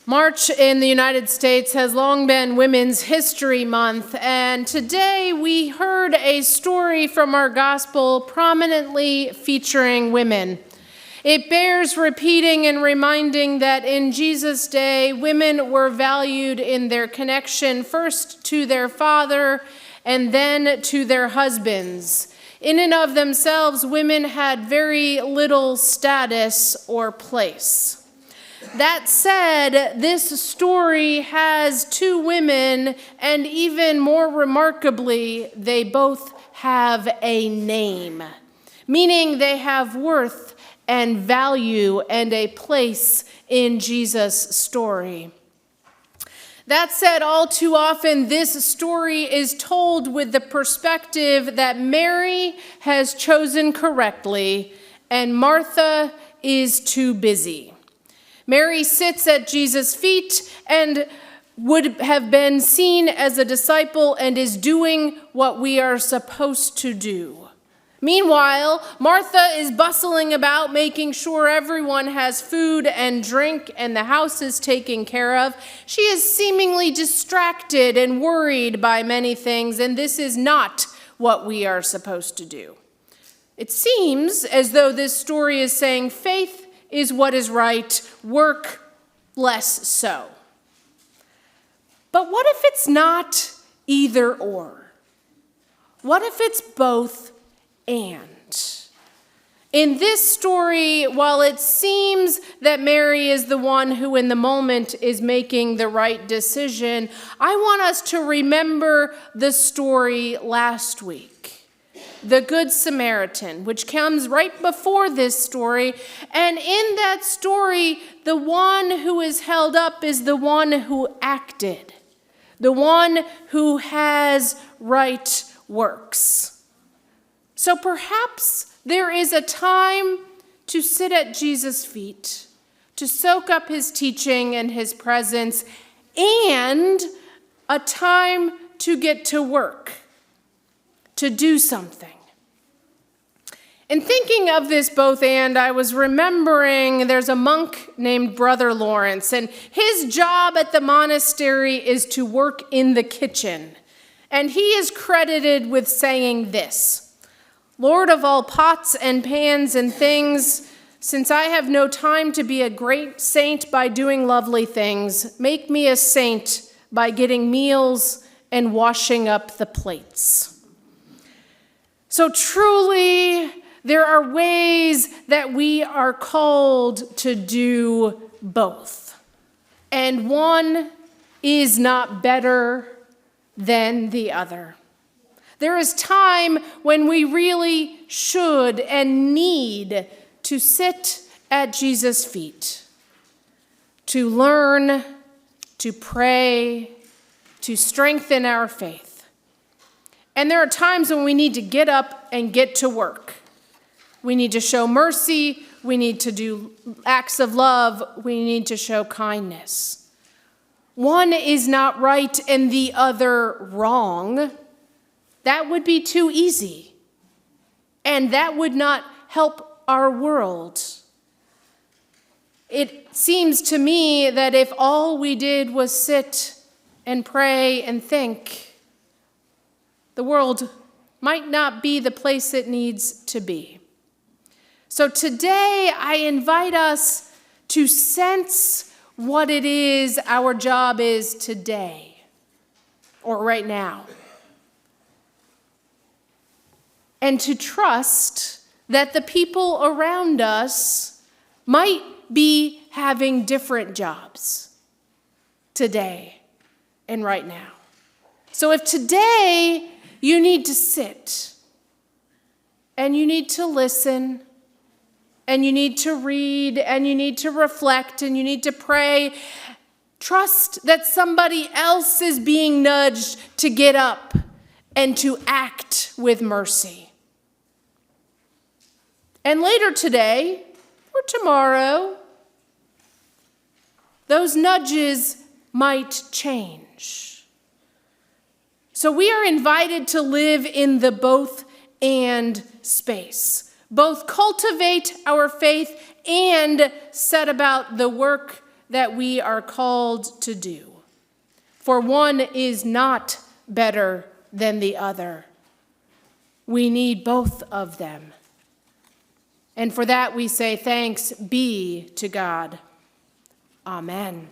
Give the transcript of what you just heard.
March in the United States has long been Women's History Month, and today we heard a story from our gospel prominently featuring women. It bears repeating and reminding that in Jesus' day, women were valued in their connection first to their father and then to their husbands. In and of themselves, women had very little status or place. That said, this story has two women, and even more remarkably, they both have a name, meaning they have worth and value and a place in Jesus' story. That said, all too often, this story is told with the perspective that Mary has chosen correctly and Martha is too busy. Mary sits at Jesus' feet and would have been seen as a disciple and is doing what we are supposed to do. Meanwhile, Martha is bustling about, making sure everyone has food and drink and the house is taken care of. She is seemingly distracted and worried by many things, and this is not what we are supposed to do. It seems as though this story is saying faith is what is right, work less so. But what if it's not either or? What if it's both and? In this story, while it seems that Mary is the one who in the moment is making the right decision, I want us to remember the story last week. The Good Samaritan, which comes right before this story. And in that story, the one who is held up is the one who acted, the one who has right works. So perhaps there is a time to sit at Jesus' feet, to soak up his teaching and his presence, and a time to get to work, to do something. In thinking of this both and, I was remembering there's a monk named Brother Lawrence, and his job at the monastery is to work in the kitchen. And he is credited with saying this: "Lord of all pots and pans and things, since I have no time to be a great saint by doing lovely things, make me a saint by getting meals and washing up the plates." So truly, there are ways that we are called to do both. And one is not better than the other. There is time when we really should and need to sit at Jesus' feet, to learn, to pray, to strengthen our faith. And there are times when we need to get up and get to work. We need to show mercy. We need to do acts of love. We need to show kindness. One is not right and the other wrong. That would be too easy. And that would not help our world. It seems to me that if all we did was sit and pray and think, the world might not be the place it needs to be. So today, I invite us to sense what it is our job is today, or right now, and to trust that the people around us might be having different jobs today and right now. So if today you need to sit and you need to listen, and you need to read, and you need to reflect, and you need to pray, trust that somebody else is being nudged to get up and to act with mercy. And later today, or tomorrow, those nudges might change. So we are invited to live in the both and space. Both cultivate our faith and set about the work that we are called to do. For one is not better than the other. We need both of them. And for that we say thanks be to God. Amen.